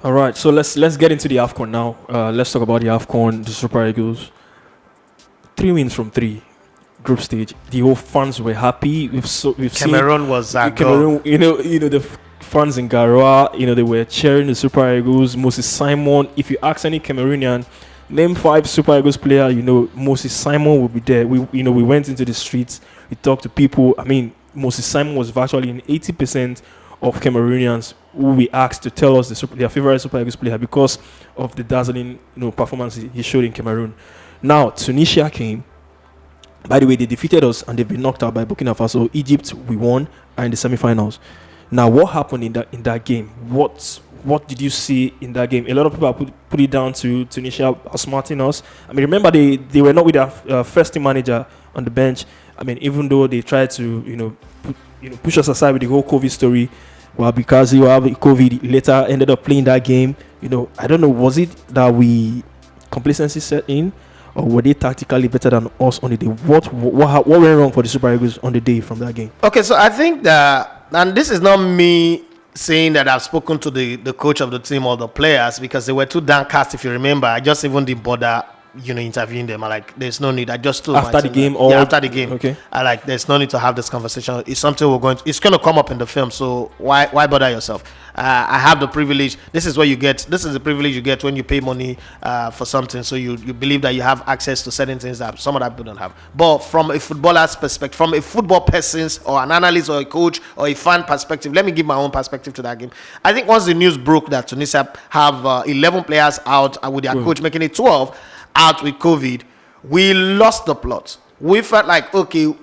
All right, so let's get into the AFCON now. Let's talk about the AFCON, the Super Eagles. 3 wins from 3 group stage. The whole fans were happy. We've Cameroon seen was Cameroon. The fans in Garoua. They were cheering the Super Eagles. Moses Simon. If you ask any Cameroonian, name 5 Super Eagles player, Moses Simon will be there. We went into the streets. We talked to people. I mean, Moses Simon was virtually in 80% of Cameroonians who we asked to tell us their favorite Super Eagles player because of the dazzling performance he showed in Cameroon. Now Tunisia came. By the way, they defeated us and they've been knocked out by Burkina Faso. Egypt, we won, are in the semi-finals. Now, what happened in that game? What did you see in that game? A lot of people put it down to Tunisia outsmarting us. I mean, remember they were not with their first team manager on the bench. I mean, even though they tried to push us aside with the whole COVID story, well, because COVID later ended up playing that game. I don't know, was it that complacency set in, or were they tactically better than us on the day? What went wrong for the Super Eagles on the day from that game? Okay, so I think that, and this is not me saying that I've spoken to the coach of the team or the players, because they were too downcast. If you remember, I just even didn't bother interviewing them. I like, there's no need. I just told after the game, after the game. Okay. I like, there's no need to have this conversation. It's something it's going to come up in the film. So why bother yourself? I have the privilege. This is the privilege you get when you pay money for something. So you believe that you have access to certain things that some other people don't have. But from a footballer's perspective, from a football person's or an analyst or a coach or a fan perspective, let me give my own perspective to that game. I think once the news broke that Tunisia have 11 players out with their coach making it 12 out with COVID, we lost the plot. We felt like, okay,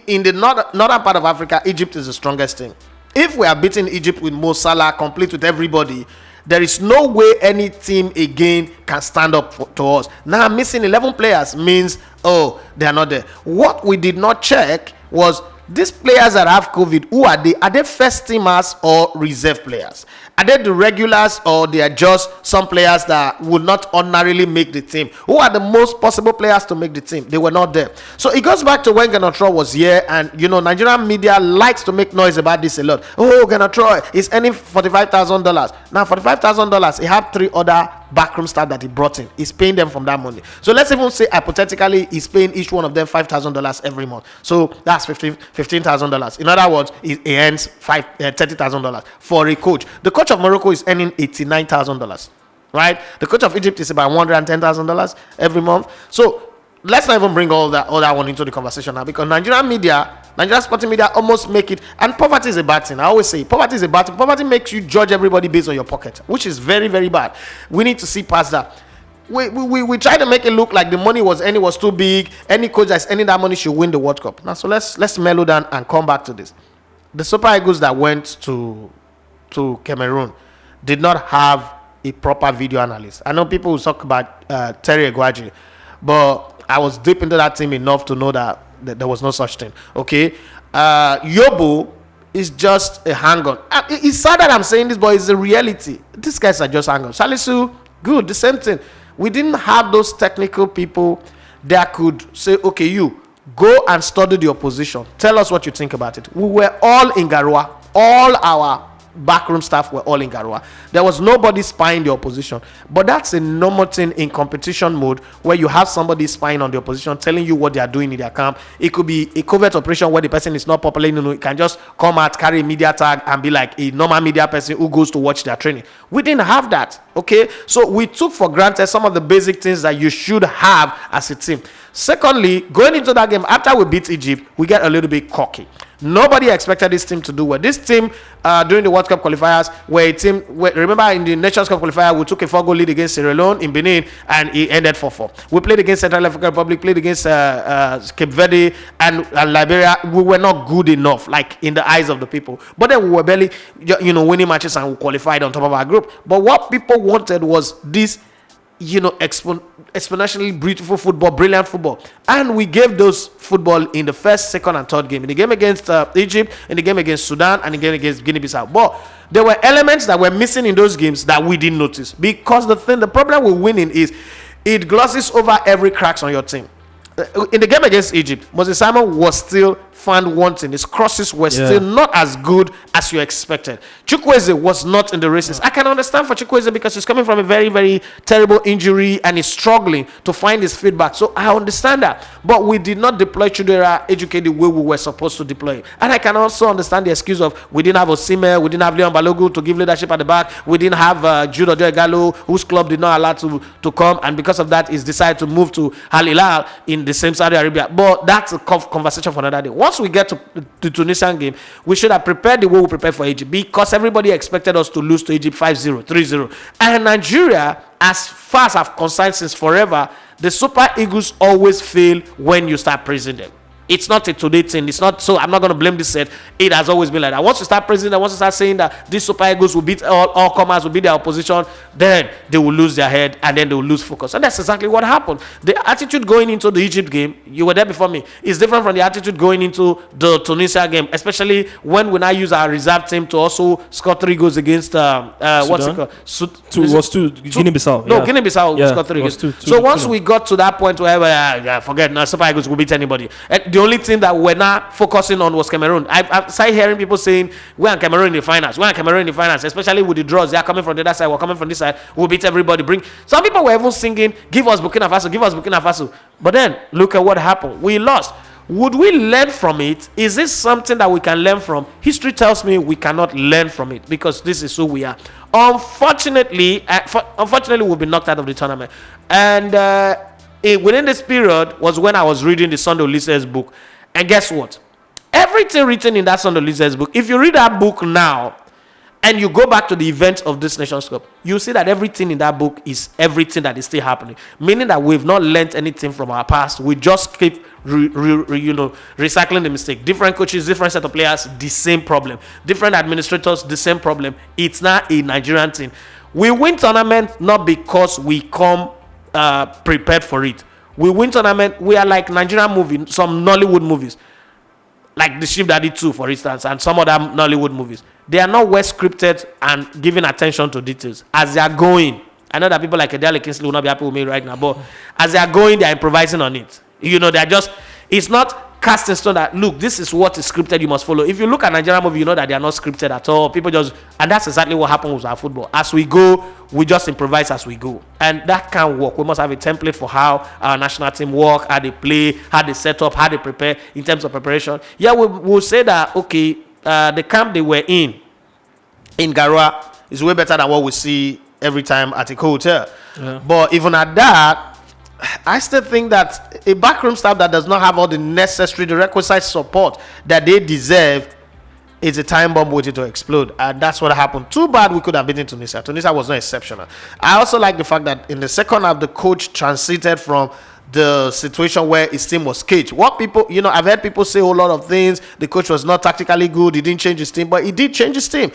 in the northern part of Africa, Egypt is the strongest team. If we are beating Egypt with Mo Salah, complete with everybody, there is no way any team again can stand up to us. Now, missing 11 players means, they are not there. What we did not check was these players that have COVID, who are they? Are they first teamers or reserve players? Are they the regulars, or they are just some players that would not ordinarily make the team? Who are the most possible players to make the team? They were not there. So it goes back to when Genotro was here, and Nigerian media likes to make noise about this a lot. Genotro is earning $45,000. Now $45,000, he had 3 other backroom staff that he brought in. He's paying them from that money. So let's even say hypothetically he's paying each one of them $5,000 every month. So that's $15,000. In other words, he earns $30,000 for a coach. The coach of Morocco is earning $89,000, right? The coach of Egypt is about $110,000 every month. So let's not even bring all that one into the conversation now, because Nigerian sporting media almost make it, and poverty is a bad thing. I always say poverty is a bad thing. Poverty makes you judge everybody based on your pocket, which is very, very bad. We need to see past that. We try to make it look like the money was too big. Any coach that's earning that money should win the World Cup. Now, so let's mellow down and come back to this. The Super Eagles that went to Cameroon did not have a proper video analyst. I know people will talk about Terry Eguavoen, but I was deep into that team enough to know that there was no such thing. Okay, Yobo is just a hang-on. It's sad that I'm saying this, but it's the reality. These guys are just hang-on. Salisu, good, the same thing. We didn't have those technical people that could say, okay, you go and study the opposition. Tell us what you think about it. We were all in Garoua. All our backroom staff were all in Garoua. There was nobody spying the opposition. But that's a normal thing in competition mode, where you have somebody spying on the opposition, telling you what they are doing in their camp. It could be a covert operation where the person is not popular. It can just come out, carry a media tag, and be like a normal media person who goes to watch their training. We didn't have that. Okay, so we took for granted some of the basic things that you should have as a team. Secondly, going into that game, after we beat Egypt, we get a little bit cocky. Nobody expected this team to do well. This team, during the World Cup qualifiers, remember in the Nations Cup qualifier, we took a 4-goal lead against Sierra Leone in Benin, and it ended 4-4. We played against Central African Republic, played against Cape Verde and Liberia. We were not good enough, like in the eyes of the people. But then we were barely, winning matches, and we qualified on top of our group. But what people wanted was this, exponentially beautiful football, brilliant football, and we gave those football in the first, second, and third game. In the game against Egypt, in the game against Sudan, and the game against Guinea-Bissau. But there were elements that were missing in those games that we didn't notice, because the problem with winning is it glosses over every cracks on your team. In the game against Egypt, Moses Simon was still found wanting. His crosses were still not as good as you expected. Chukwueze was not in the races. I can understand for Chukwueze because he's coming from a very, very terrible injury and he's struggling to find his feedback. So I understand that. But we did not deploy Chidera Ejike the way we were supposed to deploy him. And I can also understand the excuse of we didn't have Osimhen, we didn't have Leon Balogun to give leadership at the back, we didn't have Jude Ojo-Igalo, whose club did not allow to come, and because of that, he's decided to move to Al Hilal in the same Saudi Arabia. But that's a conversation for another day. Once we get to the Tunisian game, we should have prepared the way we prepared for Egypt, because everybody expected us to lose to Egypt 5-0, 3-0. And Nigeria, as far as I've concerned since forever, the Super Eagles always fail when you start praising them. It's not a today thing. It's not, so I'm not going to blame this set. It has always been like that. Once you start praising them, once you start saying that these Super Eagles will beat all comers, will beat their opposition, then they will lose their head and then they will lose focus. And that's exactly what happened. The attitude going into the Egypt game, you were there before me, is different from the attitude going into the Tunisia game, especially when we now use our reserve team to also score 3 goals against what's it called? Guinea-Bissau. No, Guinea-Bissau scored 3 goals. So once we got to that point where forget, now Super Eagles will beat anybody. The only thing that we're not focusing on was Cameroon. I've started hearing people saying we're in Cameroon in the finals. We're in Cameroon in the finals, especially with the draws. They are coming from the other side. We're coming from this side. We'll beat everybody. Some people were even singing, "Give us Burkina Faso, give us Burkina Faso." But then look at what happened. We lost. Would we learn from it? Is this something that we can learn from? History tells me we cannot learn from it because this is who we are. Unfortunately, we've been knocked out of the tournament. And within this period was when I was reading the Sunday Ulises book. And guess what? Everything written in that Sunday Ulises book, if you read that book now and you go back to the events of this Nations Cup, you'll see that everything in that book is everything that is still happening. Meaning that we've not learned anything from our past. We just keep recycling the mistake. Different coaches, different set of players, the same problem. Different administrators, the same problem. It's not a Nigerian thing. We win tournament not because we come prepared for it. We win tournament. We are like Nigerian movies, some Nollywood movies, like The Chief Daddy 2, for instance, and some other Nollywood movies. They are not well scripted and giving attention to details as they are going. I know that people like Adele Kingsley will not be happy with me right now, but as they are going, they are improvising on it. They're just. It's not cast in stone that look, this is what is scripted, you must follow. If you look at Nigerian movie, you know that they are not scripted at all. People just, and that's exactly what happens with our football. As we go, we just improvise as we go, and that can't work. We must have a template for how our national team work, how they play, how they set up, how they prepare in terms of preparation. Yeah, we'll say that okay, the camp they were in Garoua is way better than what we see every time at a hotel. Yeah. But even at that, I still think that a backroom staff that does not have all the requisite support that they deserve is a time bomb waiting to explode. And that's what happened. Too bad we could have beaten Tunisia. Tunisia was not exceptional. I also like the fact that in the second half, the coach transited from the situation where his team was caged. What people, I've heard people say a whole lot of things. The coach was not tactically good. He didn't change his team, but he did change his team.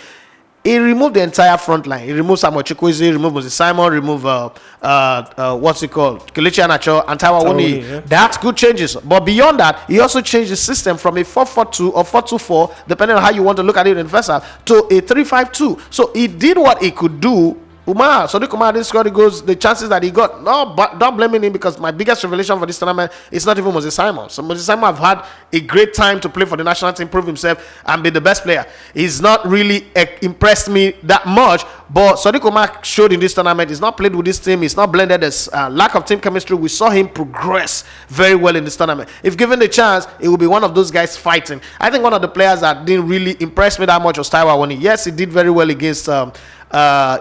He removed the entire front line. He removed Samuel Chukwueze, removed Moses Simon, removed what's it called? Kelechi Iheanacho and Taiwo Awoniyi. Yeah. That's good changes. But beyond that, he also changed the system from a 4-4-2 or 4-2-4, depending on how you want to look at it in the first half, to a 3-5-2. So he did what he could do. Sadiq Umar didn't score the goals, the chances that he got. No, but don't blame him because my biggest revelation for this tournament is not even Moses Simon. So Moses Simon have had a great time to play for the national team, prove himself, and be the best player. He's not really impressed me that much, but Sadiq Umar showed in this tournament. He's not played with this team. He's not blended. There's lack of team chemistry. We saw him progress very well in this tournament. If given the chance, it will be one of those guys fighting. I think one of the players that didn't really impress me that much was Taiwo Awoniyi. Yes, he did very well against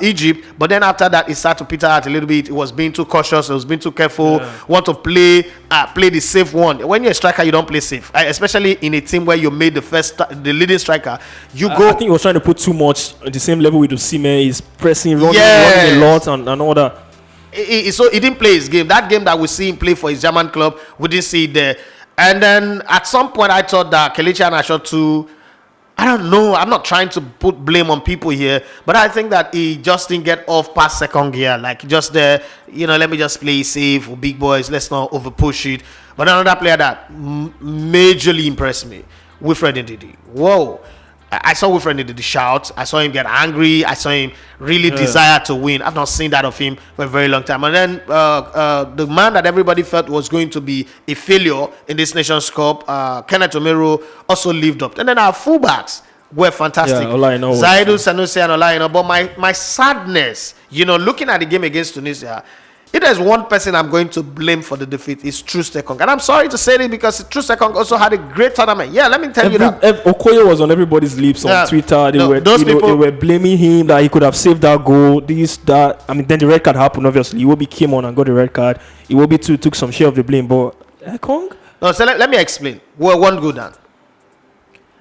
Egypt, but then after that it started to peter out a little bit. It was being too cautious, it was being too careful, want to play the safe one. When you're a striker, you don't play safe, especially in a team where you made the leading striker. I think he was trying to put too much at the same level with Osimhen. He's pressing, running a lot and all that. So he didn't play his game. That game that we see him play for his German club, we didn't see it there. And then at some point I thought that Kelechi Iheanacho too, I don't know. I'm not trying to put blame on people here, but I think that he just didn't get off past second gear. Like just there, let me just play safe for big boys. Let's not over push it. But another player that majorly impressed me, Wilfred Ndidi. Whoa. I saw Wilfred did the shout. I saw him get angry. I saw him really desire to win. I've not seen that of him for a very long time. And then the man that everybody felt was going to be a failure in this Nations Cup, Kenneth Omero, also lived up. And then our fullbacks were fantastic. Zaidu, Sanusi, and Olaino. But my sadness, looking at the game against Tunisia, if there's one person I'm going to blame for the defeat, it's Troost-Ekong. And I'm sorry to say this because Troost-Ekong also had a great tournament. Yeah, let me tell you that. Okoye was on everybody's lips on Twitter. They were blaming him that he could have saved that goal, this, that. I mean, then the red card happened, obviously. Iwobi came on and got the red card. Iwobi too took some share of the blame. But Ekong? No, so let me explain. We're one good down.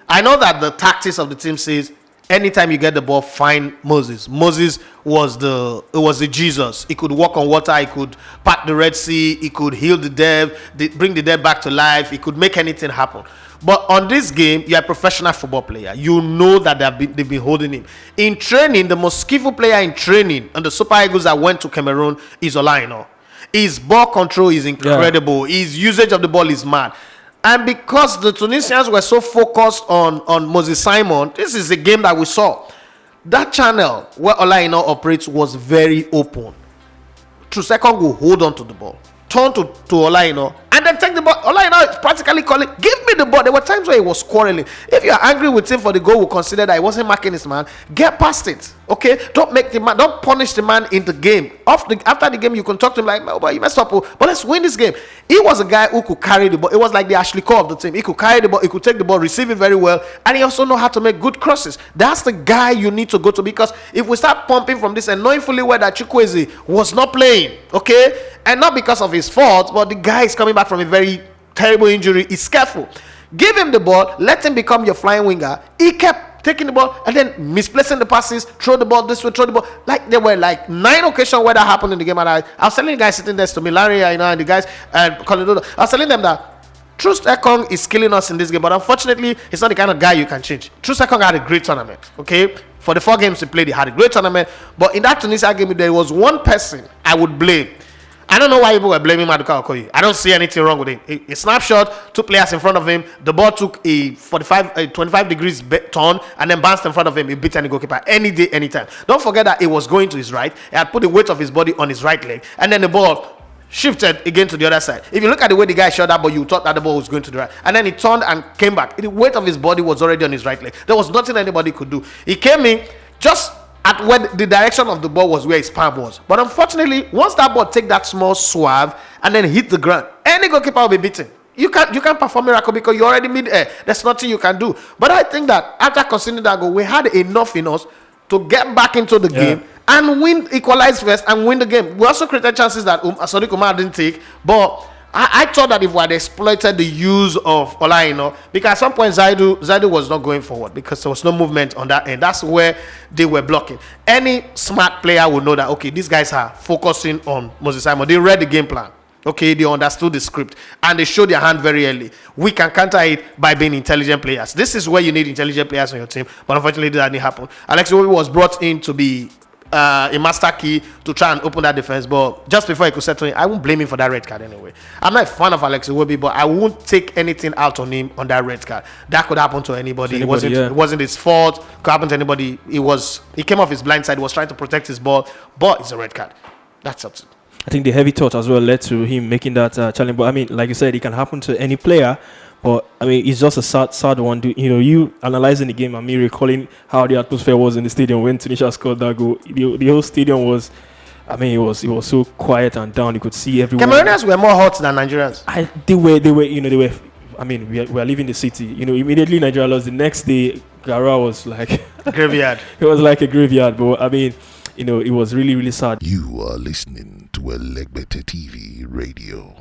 I know that the tactics of the team says, anytime you get the ball, find Moses. Moses was the Jesus. He could walk on water. He could part the Red Sea. He could heal the dead, bring the dead back to life. He could make anything happen. But on this game, you're a professional football player. You know that they've been holding him. In training, the most skillful player in training on the Super Eagles that went to Cameroon is Olaino. His ball control is incredible. Yeah. His usage of the ball is mad. And because the Tunisians were so focused on Moses Simon, this is a game that we saw. That channel where Olaino operates was very open. Troost-Ekong will hold on to the ball, turn to Olaino, and then take the ball. Olaino is practically calling, give me the ball. There were times where he was quarreling. If you're angry with him for the goal, we'll consider that he wasn't marking his man. Get past it, okay? Don't punish the man in the game. After the game, you can talk to him like, oh, but you messed up, but let's win this game. He was a guy who could carry the ball. It was like the Ashley Cole of the team. He could carry the ball, he could take the ball, receive it very well, and he also know how to make good crosses. That's the guy you need to go to, because if we start pumping from this and knowing fully well that Chukwueze was not playing, okay, and not because of his fault, but the guy is coming back from a very terrible injury, is careful. Give him the ball, let him become your flying winger. He kept taking the ball and then misplacing the passes, throw the ball this way, throw the ball. Like there were like 9 occasions where that happened in the game. And I was telling the guys sitting next to me, Larry, and the guys, and Colododo, I was telling them that Troost-Ekong is killing us in this game, but unfortunately, he's not the kind of guy you can change. Troost-Ekong had a great tournament, okay? For the 4 games he played, he had a great tournament. But in that Tunisia game, there was one person I would blame. I don't know why people were blaming Maduka Okoye. I don't see anything wrong with it. A snapshot, 2 players in front of him. The ball took a 25 degrees turn and then bounced in front of him. He beat any goalkeeper any day, anytime. Don't forget that it was going to his right. He had put the weight of his body on his right leg. And then the ball shifted again to the other side. If you look at the way the guy shot that ball, you thought that the ball was going to the right. And then he turned and came back. The weight of his body was already on his right leg. There was nothing anybody could do. He came in just at where the direction of the ball was where his palm was. But unfortunately, once that ball take that small swerve and then hit the ground, any goalkeeper will be beaten. You can't perform miracle because you're already mid-air. There's nothing you can do. But I think that after conceding that goal, we had enough in us to get back into the game and win, equalize first and win the game. We also created chances that Sadiq Umar didn't take, but I thought that if we had exploited the use of Olaino, because at some point Zaidu was not going forward because there was no movement on that end. That's where they were blocking. Any smart player would know that, okay, these guys are focusing on Moses Simon. They read the game plan. Okay, they understood the script and they showed their hand very early. We can counter it by being intelligent players. This is where you need intelligent players on your team, but unfortunately that didn't happen. Alex Iwobi was brought in to be a master key to try and open that defense, but just before he could settle in, I won't blame him for that red card anyway. I'm not a fan of Alex Iwobi, but I won't take anything out on him on that red card. That could happen to anybody. It wasn't his fault. Could happen to anybody. He came off his blind side. He was trying to protect his ball, but it's a red card. That's up to. I think the heavy touch as well led to him making that challenge. But I mean, like you said, it can happen to any player. But I mean, it's just a sad one. You analyzing the game and me recalling how the atmosphere was in the stadium when Tunisia scored that goal. The whole stadium was, I mean, it was so quiet and down. You could see everyone. Cameroonians were more hot than Nigerians. They were. I mean, we are leaving the city. Immediately Nigeria lost. The next day, Gara was like graveyard. It was like a graveyard. But I mean, it was really, really sad. You are listening to Elegbete TV Radio.